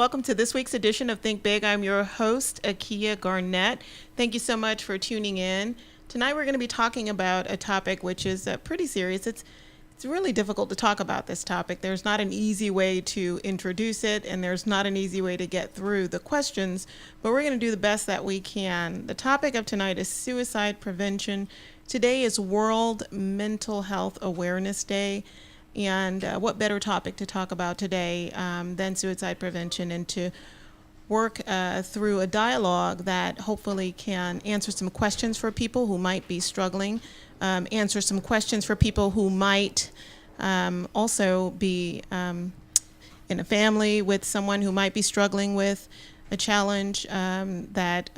welcome to this week's edition of Think Big. I'm your host, Akia Garnett. Thank you so much for tuning in. Tonight we're going to be talking about a topic which is pretty serious. It's really difficult to talk about this topic. There's not an easy way to introduce it, and there's not an easy way to get through the questions, but we're going to do the best that we can. The topic of tonight is suicide prevention. Today is World Mental Health Awareness Day. And what better topic to talk about today than suicide prevention, and to work through a dialogue that hopefully can answer some questions for people who might be struggling, answer some questions for people who might also be in a family with someone who might be struggling with a challenge that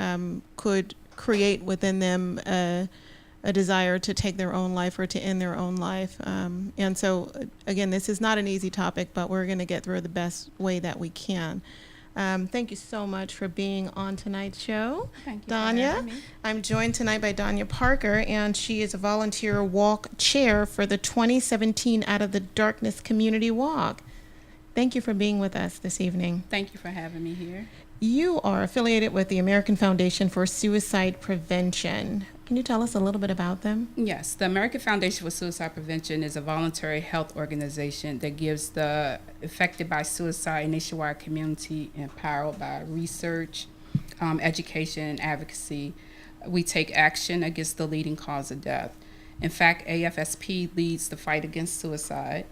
could create within them a desire to take their own life or to end their own life. And so, again, this is not an easy topic, but we're going to get through it the best way that we can. Thank you so much for being on tonight's show. Thank you, Danya. I'm joined tonight by Danya Parker, and she is a volunteer walk chair for the 2017 Out of the Darkness Community Walk. Thank you for being with us this evening. Thank you for having me here. You are affiliated with the American Foundation for Suicide Prevention. Can you tell us a little bit about them? Yes, the American Foundation for Suicide Prevention is a voluntary health organization that gives the affected by suicide nationwide community empowered by research, education, and advocacy. We take action against the leading cause of death. In fact, AFSP leads the fight against suicide.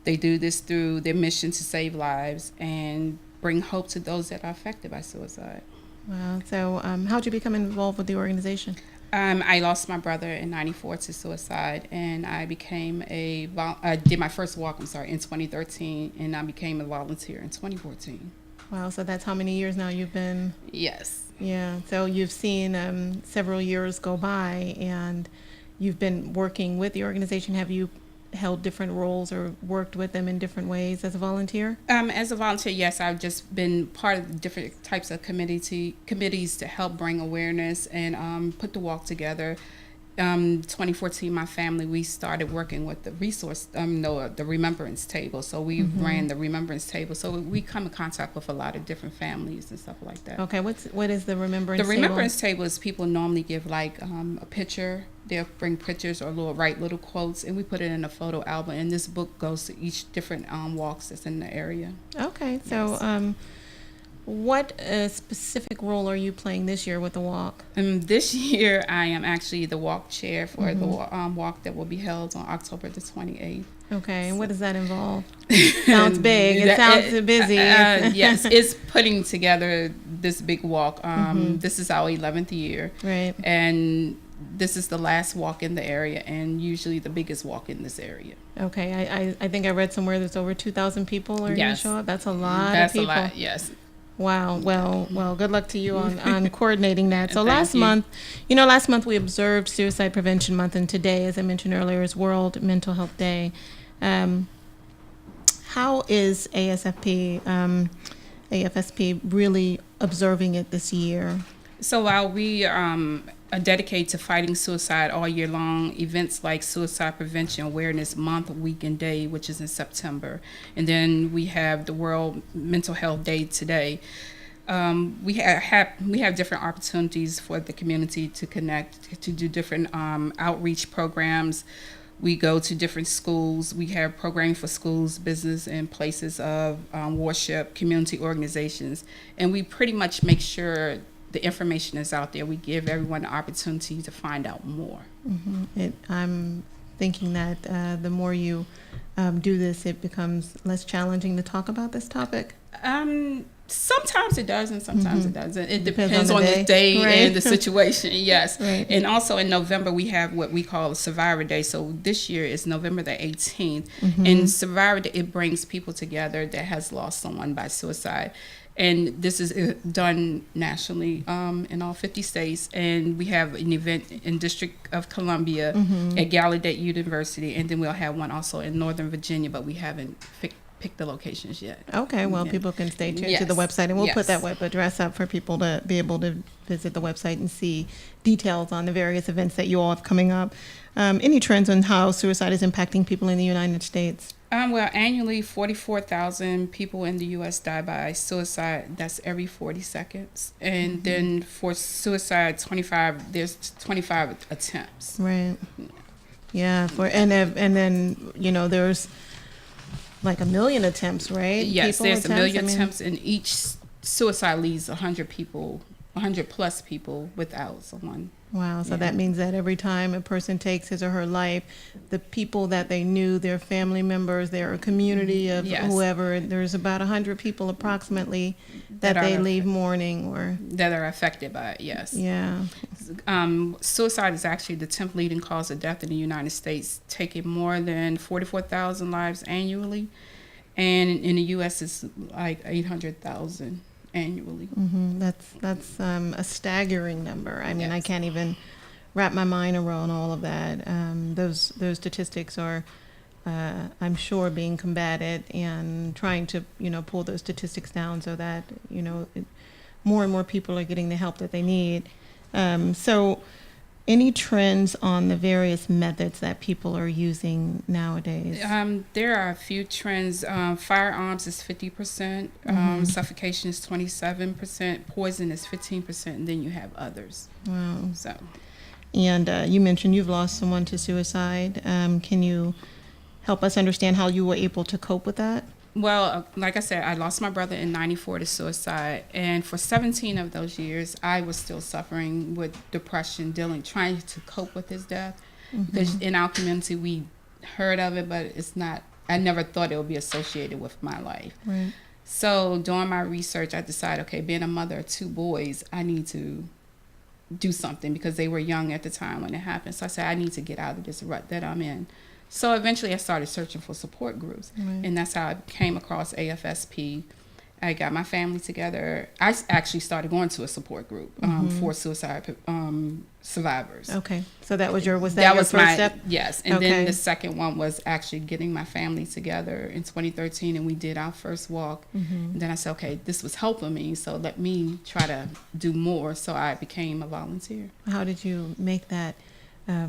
They do this through their mission to save lives and bring hope to those that are affected by suicide. Wow. So how did you become involved with the organization? I lost my brother in '94 to suicide, and I did my first walk, in 2013, and I became a volunteer in 2014. Wow, so that's how many years now you've been? Yes. Yeah, so you've seen several years go by, and you've been working with the organization. Have you held different roles or worked with them in different ways as a volunteer? As a volunteer, yes, I've just been part of different types of committees to help bring awareness and put the walk together. 2014, my family, we started working with the the remembrance table. So we ran the remembrance table. So we come in contact with a lot of different families and stuff like that. Okay, what is the remembrance table? The remembrance table is people normally give like a picture. They'll bring pictures or write little quotes, and we put it in a photo album. And this book goes to each different walks that's in the area. Okay, so Yes. What specific role are you playing this year with the walk? This year, I am actually the walk chair for the walk that will be held on October the 28th. Okay, and what does that involve? Sounds big. It sounds busy. Yes, it's putting together this big walk. This is our 11th year. Right. And this is the last walk in the area, and usually the biggest walk in this area. Okay, I think I read somewhere there's over 2,000 people are going to show up. That's a lot That's of people. a lot, yes. Wow. Well, good luck to you on coordinating that. So Thank you. last month we observed Suicide Prevention Month, and today, as I mentioned earlier, is World Mental Health Day. How is AFSP really observing it this year? So while we are dedicated to fighting suicide all year long, events like Suicide Prevention Awareness Month, Week, and Day, which is in September, and then we have the World Mental Health Day today. We have different opportunities for the community to connect, to do different outreach programs. We go to different schools. We have programming for schools, business, and places of worship, community organizations, and we pretty much make sure the information is out there. We give everyone the opportunity to find out more. I'm thinking that the more you do this, it becomes less challenging to talk about this topic. Sometimes it does, and sometimes it doesn't. It depends on on the the day right? and the situation. Yes, Right. And also in November we have what we call Survivor Day. So this year is November the 18th, and Survivor Day, it brings people together that has lost someone by suicide. And this is done nationally in all 50 states. And we have an event in District of Columbia at Gallaudet University. And then we'll have one also in Northern Virginia, but we haven't picked the locations yet. Okay, well, people can stay tuned to the website. And we'll put that web address up for people to be able to visit the website and see details on the various events that you all have coming up. Any trends on how suicide is impacting people in the United States? Well, annually, 44,000 people in the U.S. die by suicide. That's every 40 seconds. And then for suicide, there's 25 attempts. Right. Yeah. And then there's like 1 million attempts, right? Yes, People there's attempts? 1 million attempts, and each suicide leaves 100 people, 100 plus people without someone. Wow. So that means that every time a person takes his or her life, the people that they knew, their family members, their community of whoever, there's about 100 people approximately that they leave mourning or that are affected by it. Yes. Yeah. Suicide is actually the 10th leading cause of death in the United States, taking more than 44,000 lives annually, and in the U.S. it's like 800,000. Annually. That's a staggering number. I mean, I can't even wrap my mind around all of that. Those statistics are, I'm sure, being combated and trying to pull those statistics down so that more and more people are getting the help that they need. So, any trends on the various methods that people are using nowadays? There are a few trends. Firearms is 50%, suffocation is 27%, poison is 15%, and then you have others. Wow. So, and you mentioned you've lost someone to suicide. Can you help us understand how you were able to cope with that? Well, like I said, I lost my brother in 94 to suicide. And for 17 of those years, I was still suffering with depression, trying to cope with his death. Because in our community, we heard of it, but I never thought it would be associated with my life. Right. So during my research, I decided, okay, being a mother of 2 boys, I need to do something because they were young at the time when it happened. So I said, I need to get out of this rut that I'm in. So eventually I started searching for support groups, and that's how I came across AFSP. I got my family together. I actually started going to a support group for suicide survivors. Okay, so that was your first step? Yes, and then the second one was actually getting my family together in 2013, and we did our first walk. And then I said, okay, this was helping me, so let me try to do more. So I became a volunteer. How did you make that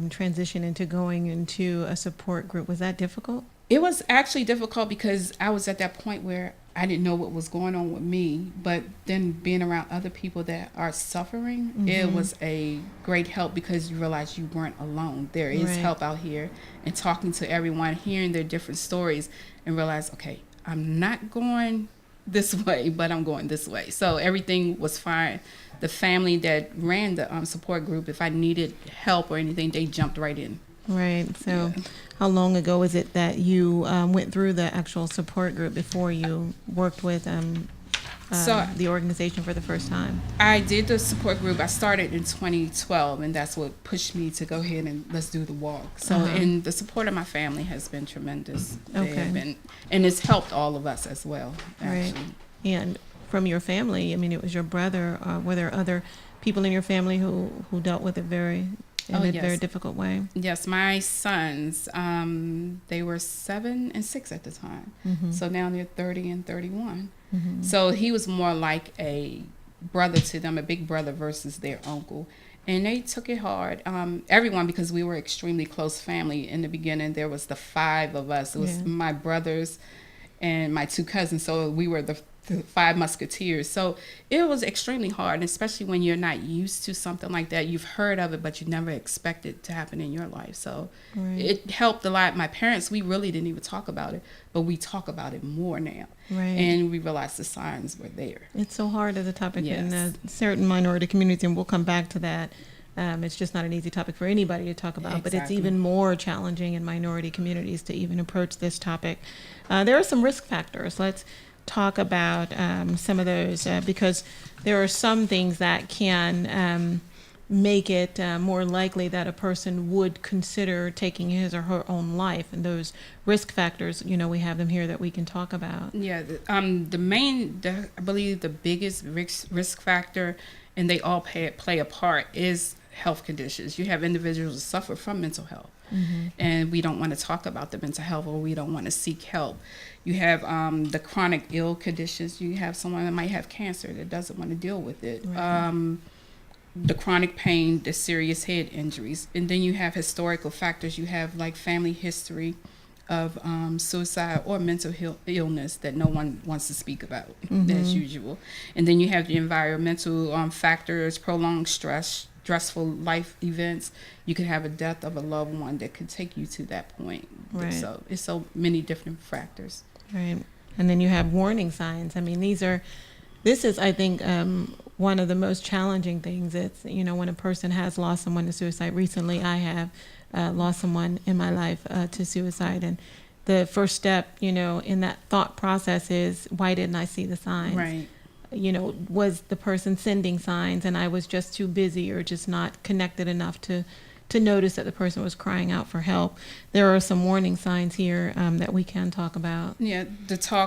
transition into going into a support group? Was that difficult? It was actually difficult because I was at that point where I didn't know what was going on with me, but then being around other people that are suffering, it was a great help because you realize you weren't alone. There is help out here, and talking to everyone, hearing their different stories, and realize, okay, I'm not going this way, but I'm going this way. So everything was fine. The family that ran the support group, if I needed help or anything, they jumped right in. Right. So how long ago is it that you went through the actual support group before you worked with the organization for the first time? I did the support group. I started in 2012, and that's what pushed me to go ahead and let's do the walk. So, and the support of my family has been tremendous. Okay. And it's helped all of us as well, actually. Right. And from your family, I mean, it was your brother. Were there other people in your family who dealt with it in a very difficult way? Yes, my sons, they were 7 and 6 at the time. So now they're 30 and 31. So he was more like a brother to them, a big brother versus their uncle. And they took it hard. Everyone, because we were extremely close family. In the beginning, there was the 5 of us. It was my brothers and my 2 cousins. So we were the 5 musketeers. So it was extremely hard, especially when you're not used to something like that. You've heard of it, but you never expect it to happen in your life. So it helped a lot. My parents, we really didn't even talk about it, but we talk about it more now. Right. And we realized the signs were there. It's so hard as a topic in certain minority communities, and we'll come back to that. It's just not an easy topic for anybody to talk about, but it's even more challenging in minority communities to even approach this topic. There are some risk factors. Let's talk about some of those because there are some things that can make it more likely that a person would consider taking his or her own life, and those risk factors, we have them here that we can talk about. Yeah, I believe the biggest risk factor, and they all play a part, is health conditions. You have individuals that suffer from mental health, and we don't want to talk about the mental health, or we don't want to seek help. You have the chronic ill conditions. You have someone that might have cancer that doesn't want to deal with it. Right. The chronic pain, the serious head injuries. And then you have historical factors. You have like family history, of suicide or mental illness that no one wants to speak about, as usual. And then you have the environmental factors, prolonged stressful life events. You could have a death of a loved one that could take you to that point. Right. So it's so many different factors. Right. And then you have warning signs. I mean, this is, I think, one of the most challenging things. It's, when a person has lost someone to suicide. Recently, I have lost someone in my life to suicide. And the first step, in that thought process is, why didn't I see the signs? Right. Was the person sending signs and I was just too busy or just not connected enough to notice that the person was crying out for help? There are some warning signs here that we can talk about. Yeah,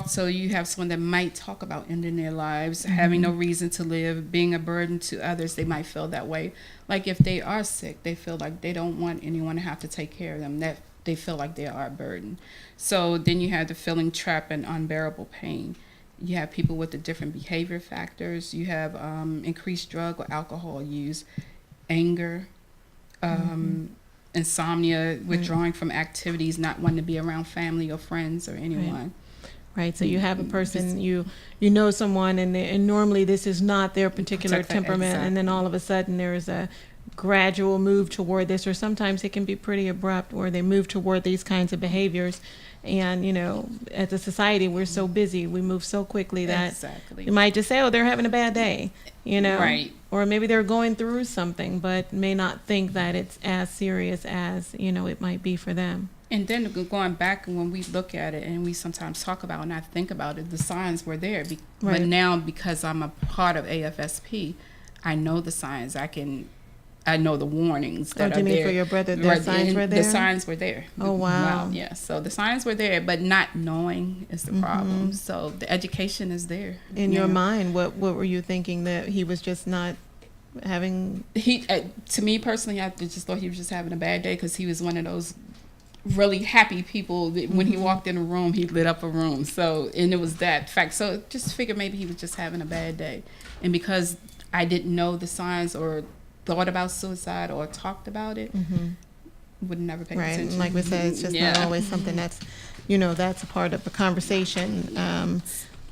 so you have someone that might talk about ending their lives, having no reason to live, being a burden to others. They might feel that way. Like if they are sick, they feel like they don't want anyone to have to take care of them, that they feel like they are a burden. So then you have the feeling trapped in unbearable pain. You have people with the different behavior factors. You have increased drug or alcohol use, anger, insomnia, withdrawing from activities, not wanting to be around family or friends or anyone. Right. So you have a person, you know someone, and normally this is not their particular temperament, and then all of a sudden there is a gradual move toward this, or sometimes it can be pretty abrupt where they move toward these kinds of behaviors. And, as a society, we're so busy, we move so quickly that you might just say, oh, they're having a bad day, Right. Or maybe they're going through something, but may not think that it's as serious as, it might be for them. And then going back, when we look at it and we sometimes talk about and I think about it, the signs were there. But now, because I'm a part of AFSP, I know the signs. I know the warnings that are there. Do you mean for your brother, the signs were there? The signs were there. Oh, wow. Yeah, so the signs were there, but not knowing is the problem. So the education is there. In your mind, what were you thinking, that he was just not having... To me personally, I just thought he was just having a bad day, because he was one of those really happy people that when he walked in a room, he lit up a room. So, and it was that fact. So just figured maybe he was just having a bad day. And because I didn't know the signs or thought about suicide or talked about it, would never pay attention. Right, like we said, it's just not always something that's, that's a part of the conversation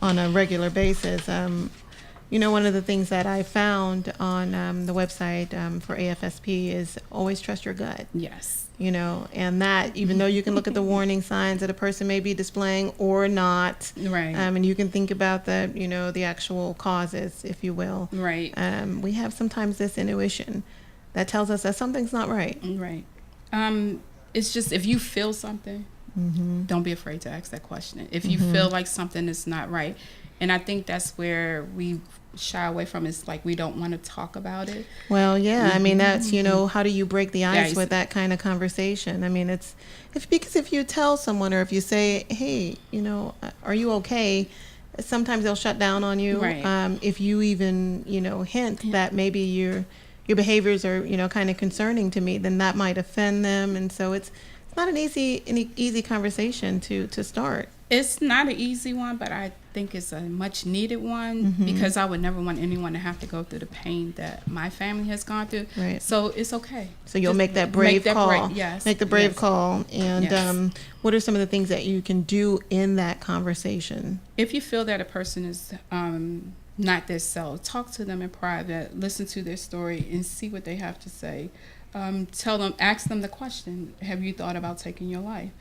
on a regular basis. One of the things that I found on the website for AFSP is always trust your gut. Yes. And that, even though you can look at the warning signs that a person may be displaying or not, right, and you can think about the actual causes, if you will. Right. We have sometimes this intuition that tells us that something's not right. Right. It's just, if you feel something, don't be afraid to ask that question. If you feel like something is not right. And I think that's where we shy away from. It's like we don't want to talk about it. Well, yeah. I mean, that's, how do you break the ice with that kind of conversation? I mean, because if you tell someone, or if you say, hey, are you okay? Sometimes they'll shut down on you. Right. If you even, hint that maybe your behaviors are, kind of concerning to me, then that might offend them. And so it's not an easy conversation to start. It's not an easy one, but I think it's a much needed one, because I would never want anyone to have to go through the pain that my family has gone through. Right. So it's okay. So you'll make that brave call. Yes. Make the brave call. And what are some of the things that you can do in that conversation? If you feel that a person is not their self, talk to them in private, listen to their story, and see what they have to say. Ask them the question, have you thought about taking your life?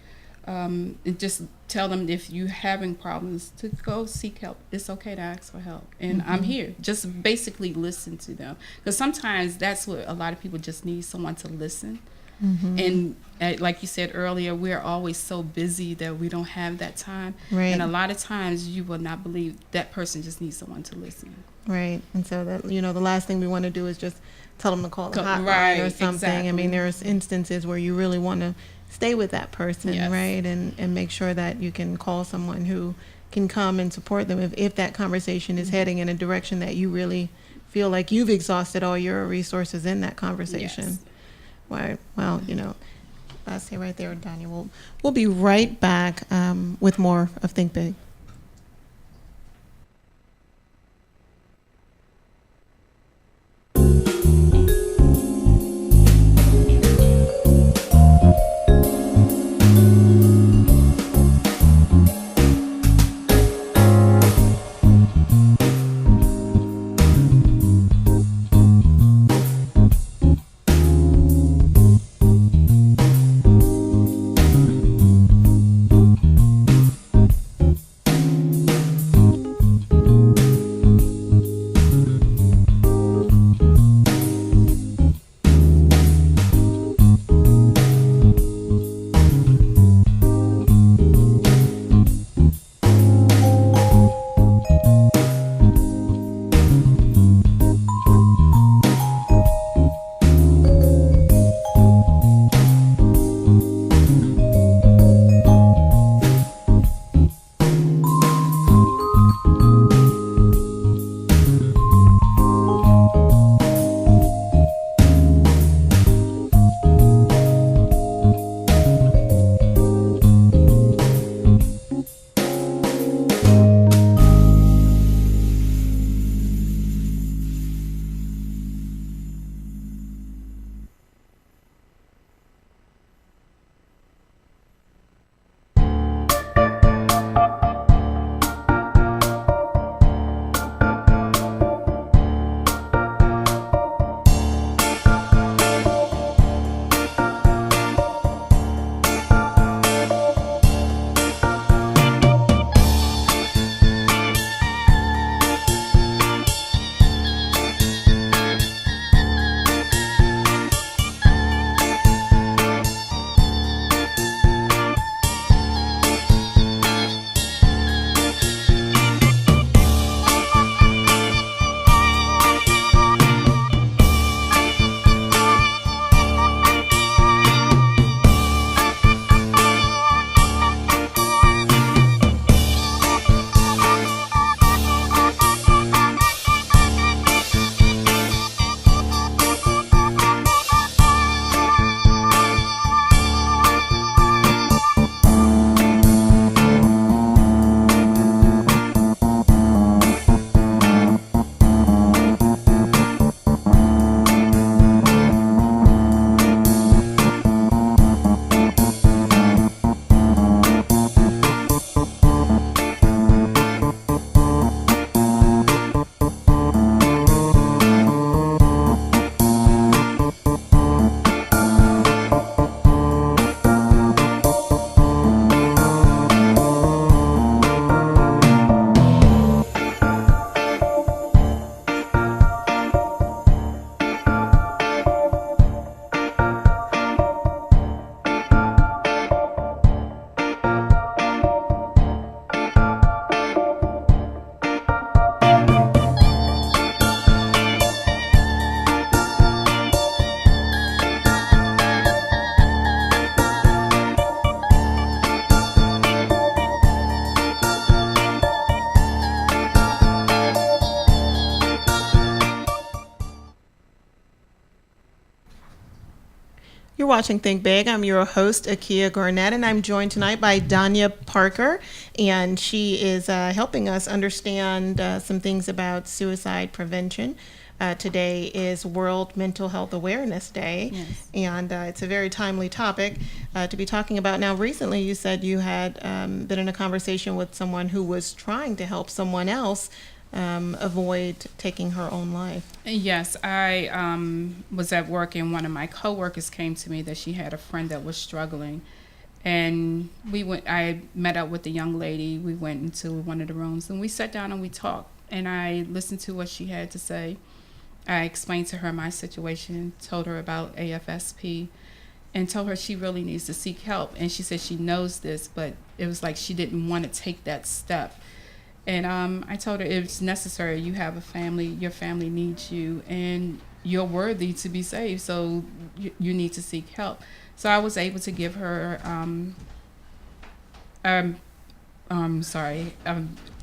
And just tell them, if you're having problems, to go seek help. It's okay to ask for help. And I'm here. Just basically listen to them. Because sometimes that's what a lot of people just need, someone to listen. And like you said earlier, we're always so busy that we don't have that time. Right. And a lot of times you will not believe that person just needs someone to listen. Right. And so that, the last thing we want to do is just tell them to call the hotline or something. Exactly. I mean, there's instances where you really want to stay with that person, right? And make sure that you can call someone who can come and support them if that conversation is heading in a direction that you really feel like you've exhausted all your resources in that conversation. Yes. Right. Well, I'll say right there, Danya. We'll be right back with more of Think Big. You're watching Think Big. I'm your host, Akia Garnett, and I'm joined tonight by Danya Parker, and she is helping us understand some things about suicide prevention. Today is World Mental Health Awareness Day, Yes. and it's a very timely topic to be talking about. Now, recently you said you had been in a conversation with someone who was trying to help someone else avoid taking her own life. Yes, I was at work and one of my coworkers came to me that she had a friend that was struggling, and I met up with the young lady. We went into one of the rooms and we sat down and we talked. And I listened to what she had to say. I explained to her my situation, told her about AFSP, and told her she really needs to seek help. And she said she knows this, but it was like she didn't want to take that step. And I told her it's necessary. You have a family. Your family needs you, and you're worthy to be saved. So you need to seek help. So I was able to give her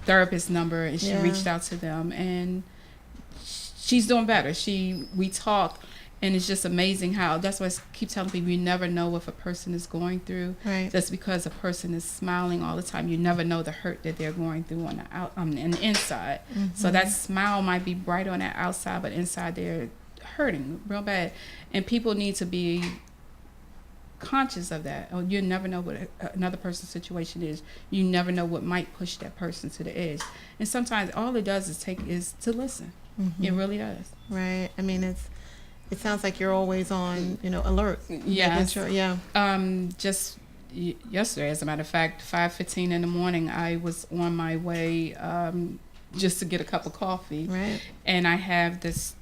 therapist number, and she reached out to them, and she's doing better. We talk, and it's just amazing how, that's why I keep telling people, you never know what a person is going through. Right. Just because a person is smiling all the time, you never know the hurt that they're going through on the inside. Mm-hmm. So that smile might be bright on the outside, but inside they're hurting real bad. And people need to be conscious of that. You never know what another person's situation is. You never know what might push that person to the edge. And sometimes all it does is to listen. Mm-hmm. It really does. Right. I mean, it sounds like you're always on, alert. Yes. Sure. Yeah. Just yesterday, as a matter of fact, 5:15 in the morning, I was on my way just to get a cup of coffee. Right. And I have this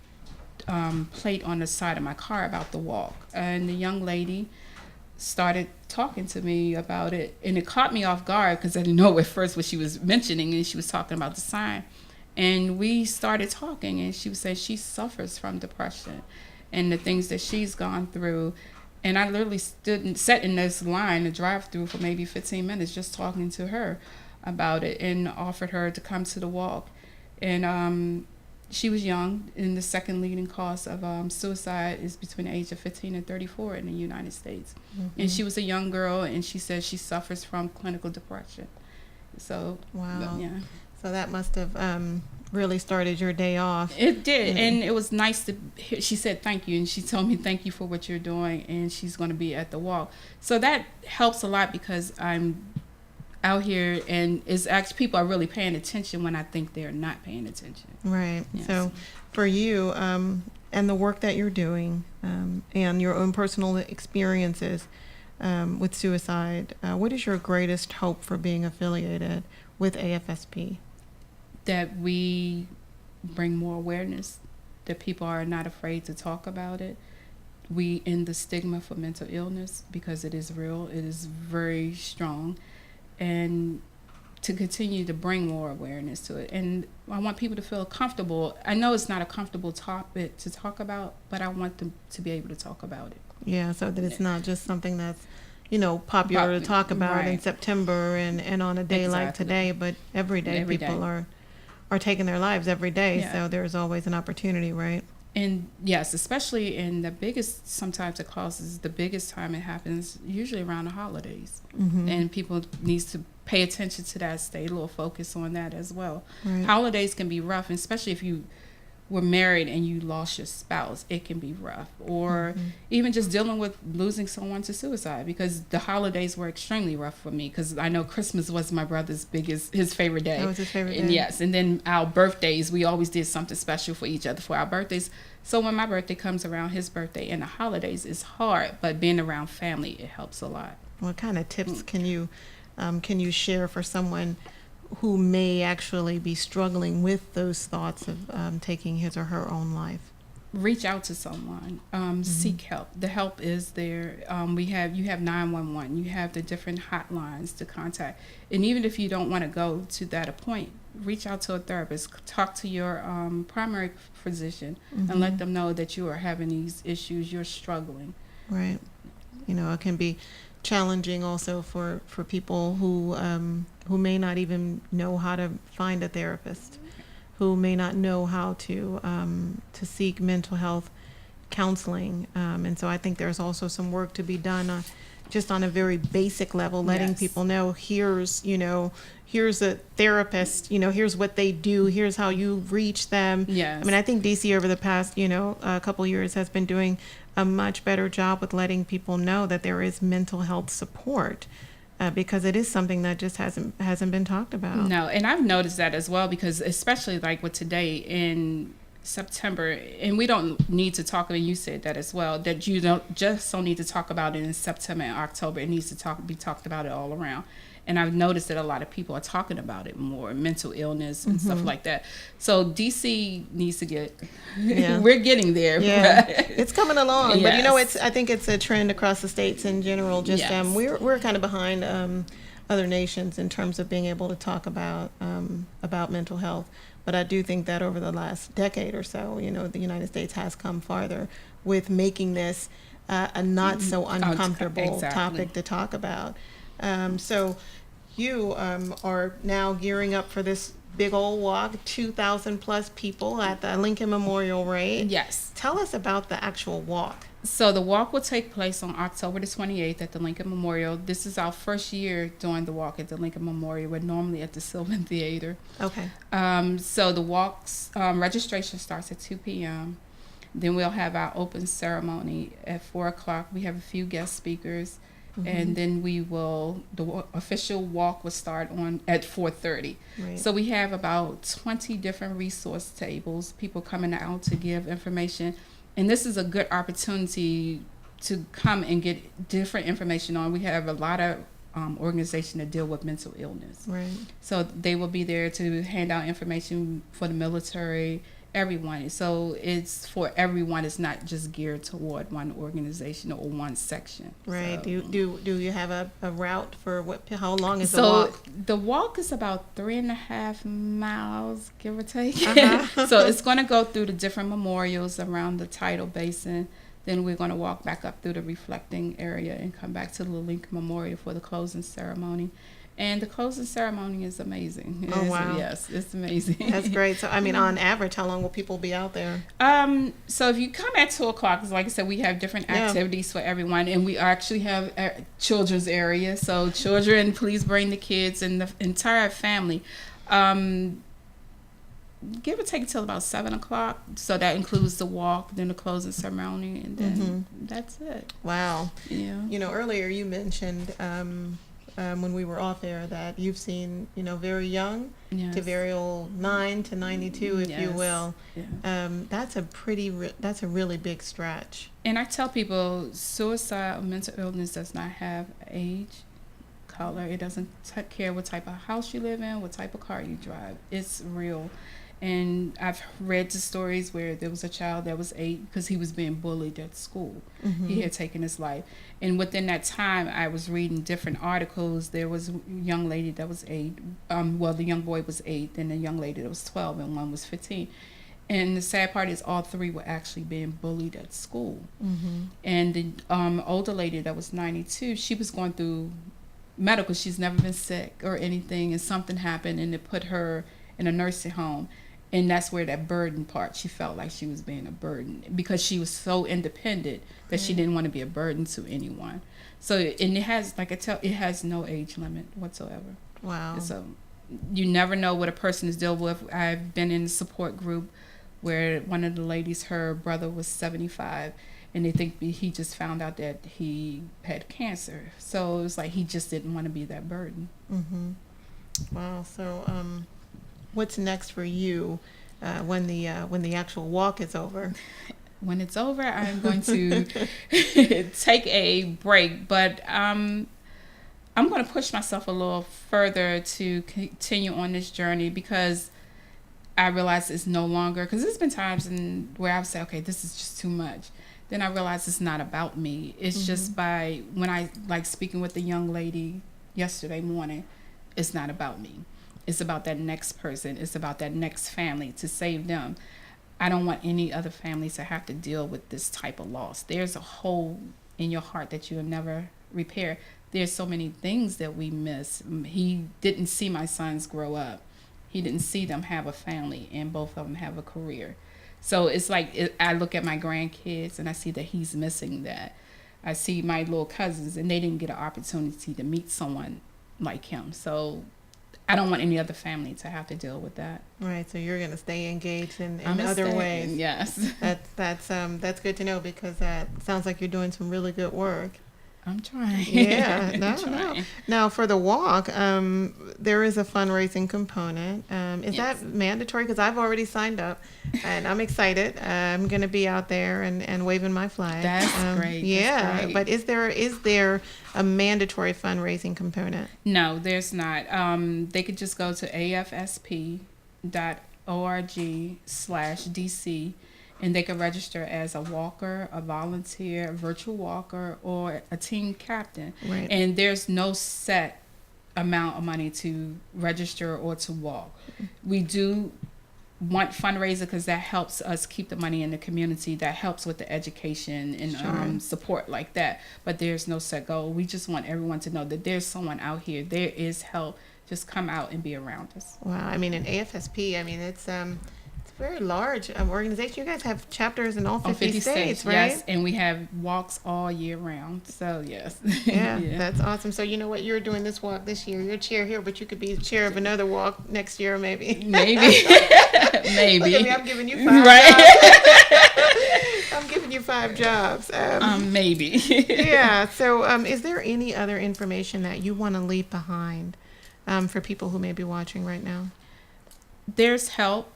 plate on the side of my car about the walk. And the young lady started talking to me about it. And it caught me off guard because I didn't know at first what she was mentioning. And she was talking about the sign. And we started talking, and she was saying she suffers from depression and the things that she's gone through. And I literally sat in this line, the drive-through, for maybe 15 minutes just talking to her about it, and offered her to come to the walk. And she was young, and the second leading cause of suicide is between the age of 15 and 34 in the United States. Mm-hmm. And she was a young girl, and she says she suffers from clinical depression. So, wow. Yeah. So that must have really started your day off. It did, and it was nice to hear. She said thank you, and she told me thank you for what you're doing, and she's going to be at the walk. So that helps a lot because I'm out here, and it's actually people are really paying attention when I think they're not paying attention. Right. Yes. So for you and the work that you're doing and your own personal experiences with suicide, what is your greatest hope for being affiliated with AFSP? That we bring more awareness, that people are not afraid to talk about it. We end the stigma for mental illness because it is real, it is very strong, and to continue to bring more awareness to it. And I want people to feel comfortable. I know it's not a comfortable topic to talk about, but I want them to be able to talk about it. Yeah, so that it's not just something that's popular to talk about in September and on a day like today, but every day people are taking their lives every day. Yeah. So there's always an opportunity, right? And yes, especially in the biggest, sometimes it causes the biggest time it happens, usually around the holidays. Mm-hmm. And people needs to pay attention to that, stay a little focused on that as well. Right. Holidays can be rough, and especially if you were married and you lost your spouse, it can be rough. Or even just dealing with losing someone to suicide, because the holidays were extremely rough for me, because I know Christmas was my brother's his favorite day. That was his favorite day. And yes, and then our birthdays, we always did something special for each other for our birthdays. So when my birthday comes around, his birthday, and the holidays is hard, but being around family, it helps a lot. What kind of tips can you share for someone who may actually be struggling with those thoughts of taking his or her own life? Reach out to someone. Seek help. The help is there. You have 911. You have the different hotlines to contact. And even if you don't want to go to that point, reach out to a therapist. Talk to your primary physician and let them know that you are having these issues. You're struggling. Right. It can be challenging also for people who may not even know how to find a therapist, who may not know how to seek mental health counseling. And so I think there's also some work to be done just on a very basic level, letting Yes. people know, here's a therapist, here's what they do, here's how you reach them. Yes. I mean, I think DC over the past, a couple years has been doing a much better job with letting people know that there is mental health support. Because it is something that just hasn't been talked about. No, and I've noticed that as well, because especially like with today in September, and we don't need to talk, and you said that as well, that you don't need to talk about it in September and October. It needs to be talked about it all around. And I've noticed that a lot of people are talking about it more, mental illness and stuff like that. So DC needs to get, we're getting there. Yeah, it's coming along. Yes. But I think it's a trend across the states in general. Just Yes. we're kind of behind other nations in terms of being able to talk about mental health. But I do think that over the last decade or so, the United States has come farther with making this a not so uncomfortable topic to talk about. So you are now gearing up for this big old walk, 2,000 plus people at the Lincoln Memorial, right? Yes. Tell us about the actual walk. So the walk will take place on October the 28th at the Lincoln Memorial. This is our first year doing the walk at the Lincoln Memorial. We're normally at the Sylvan Theater. Okay. So the walk's registration starts at 2 p.m. Then we'll have our open ceremony at 4 o'clock. We have a few guest speakers. And then the official walk will start at 4:30. Right. So we have about 20 different resource tables, people coming out to give information. And this is a good opportunity to come and get different information on. We have a lot of organizations that deal with mental illness. Right. So they will be there to hand out information for the military, everyone. So it's for everyone. It's not just geared toward one organization or one section. Right. So, do you have a route for how long is the so walk? the walk is about 3.5 miles, give or take. Uh-huh. So it's going to go through the different memorials around the tidal basin. Then we're going to walk back up through the reflecting area and come back to the Lincoln Memorial for the closing ceremony. And the closing ceremony is amazing. Oh, wow. Yes, it's amazing. That's great. So, I mean, on average, how long will people be out there? So if you come at 2 o'clock, 'cause like I said, we have different activities for everyone, and we actually have a children's area. So children, please bring the kids and the entire family. Give or take until about 7 o'clock. So that includes the walk, then the closing ceremony, and then that's it. Wow. Yeah. Earlier you mentioned when we were off air that you've seen, very young Yes. to very old, 9 to 92, if you Yes. will. Yeah. That's a really big stretch. And I tell people, suicide or mental illness does not have age, color. It doesn't care what type of house you live in, what type of car you drive. It's real. And I've read the stories where there was a child that was 8 because he was being bullied at school. He had taken his life. And within that time, I was reading different articles. There was a young lady that was 8. The young boy was 8, and the young lady that was 12, and one was 15. And the sad part is all 3 were actually being bullied at school. And the older lady that was 92, she was going through medical. She's never been sick or anything, and something happened, and it put her in a nursing home. And that's where that burden part, she felt like she was being a burden because she was so independent that she didn't want to be a burden to anyone. So, and it has, it has no age limit whatsoever. Wow. So you never know what a person is dealing with. I've been in a support group where one of the ladies, her brother was 75, and they think he just found out that he had cancer. So it was like he just didn't want to be that burden. Wow. So, what's next for you when the actual walk is over? When it's over, I'm going to take a break, but I'm going to push myself a little further to continue on this journey because I realize it's no longer, because there's been times where I've said, okay, this is just too much. Then I realize it's not about me. It's just when I speaking with the young lady yesterday morning, it's not about me. It's about that next person. It's about that next family, to save them. I don't want any other families to have to deal with this type of loss. There's a hole in your heart that you'll never repair. There's so many things that we miss. He didn't see my sons grow up. He didn't see them have a family, and both of them have a career. So it's like I look at my grandkids and I see that he's missing that. I see my little cousins and they didn't get an opportunity to meet someone like him. So I don't want any other family to have to deal with that. Right. So you're going to stay engaged in I'm other staying, ways. yes. That's good to know, because that sounds like you're doing some really good work. I'm trying. Yeah, I'm trying. Now for the walk, there is a fundraising component. Is Yes. that mandatory? Because I've already signed up, and I'm excited. I'm going to be out there and waving my flag. That's great. Yeah, That's great. but is there a mandatory fundraising component? No, there's not. They could just go to afsp.org/DC, and they could register as a walker, a volunteer, a virtual walker, or a team captain. Right. And there's no set amount of money to register or to walk. We do want fundraiser because that helps us keep the money in the community. That helps with the education and Sure. support like that. But there's no set goal. We just want everyone to know that there's someone out here. There is help. Just come out and be around us. Wow. I mean, an AFSP. I mean, it's a very large organization. You guys have chapters in all 50 states, right? Yes, and we have walks all year round. So yes. Yeah, that's awesome. So you know what? You're doing this walk this year. You're chair here, but you could be chair of another walk next year, maybe. Maybe. Maybe. Look at me, I'm giving you 5 right. jobs. I'm giving you 5 jobs. Maybe. Yeah. So is there any other information that you want to leave behind for people who may be watching right now? There's help.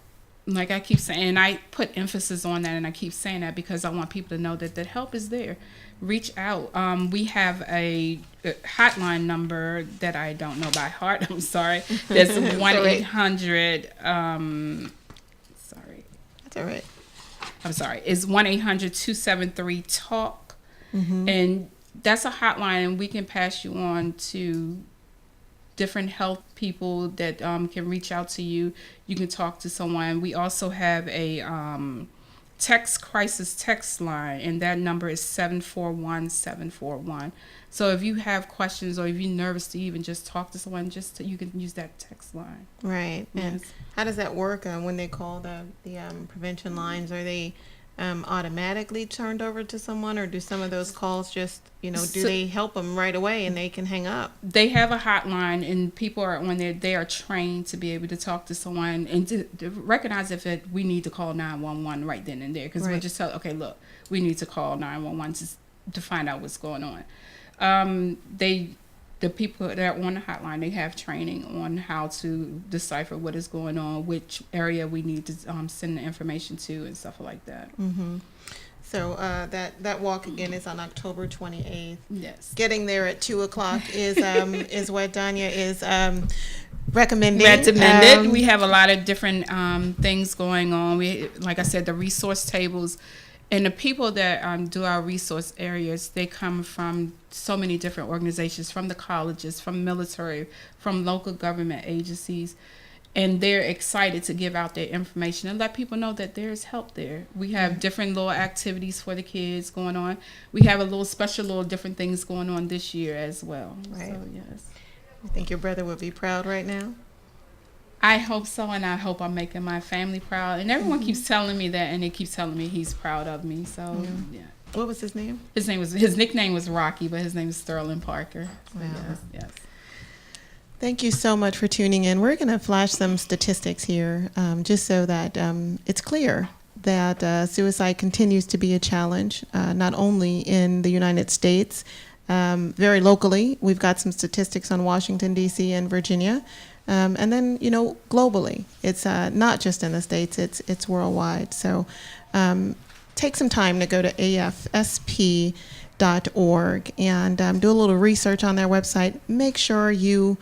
Like I keep saying, and I put emphasis on that, and I keep saying that because I want people to know that help is there. Reach out. We have a hotline number that I don't know by heart. I'm sorry. That's 1-800. Sorry. That's all right. I'm sorry. It's 1-800-273-TALK, and that's a hotline, and we can pass you on to different health people that can reach out to you. You can talk to someone. We also have a crisis text line, and that number is 741-741. So if you have questions or if you're nervous to even just talk to someone, you can use that text line. Right. And Yes. how does that work when they call the prevention lines? Are they automatically turned over to someone, or do some of those calls just, do they help them right away and they can hang up? They have a hotline, and people are on there. They are trained to be able to talk to someone and to recognize if we need to call 911 right then and there. Because we'll just tell, okay, look, we need to call 911 to find out what's going on. The people that are on the hotline, they have training on how to decipher what is going on, which area we need to send the information to, and stuff like that. Mm-hmm. So that walk again is on October 28th. Yes. Getting there at 2:00 is what Danya is recommending. Recommended. We have a lot of different things going on. Like I said, the resource tables. And the people that do our resource areas, they come from so many different organizations, from the colleges, from military, from local government agencies. And they're excited to give out their information and let people know that there's help there. We have different little activities for the kids going on. We have a little different things going on this year as well. Right. So, yes. You think your brother would be proud right now? I hope so, and I hope I'm making my family proud. And everyone keeps telling me that, and they keep telling me he's proud of me. So, yeah. What was his name? His nickname was Rocky, but his name is Sterling Parker. So, Wow. Yes. Thank you so much for tuning in. We're going to flash some statistics here, just so that it's clear that suicide continues to be a challenge, not only in the United States, very locally. We've got some statistics on Washington, D.C. and Virginia. And then, globally, it's not just in the States, it's worldwide. So take some time to go to afsp.org and do a little research on their website. Make sure you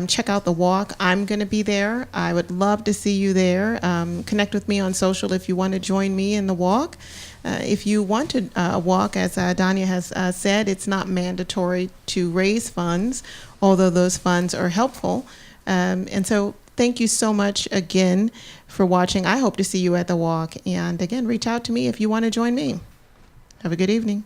check out the walk. I'm going to be there. I would love to see you there. Connect with me on social if you want to join me in the walk. If you want to walk, as Danya has said, it's not mandatory to raise funds, although those funds are helpful. And so thank you so much again for watching. I hope to see you at the walk. And again, reach out to me if you want to join me. Have a good evening.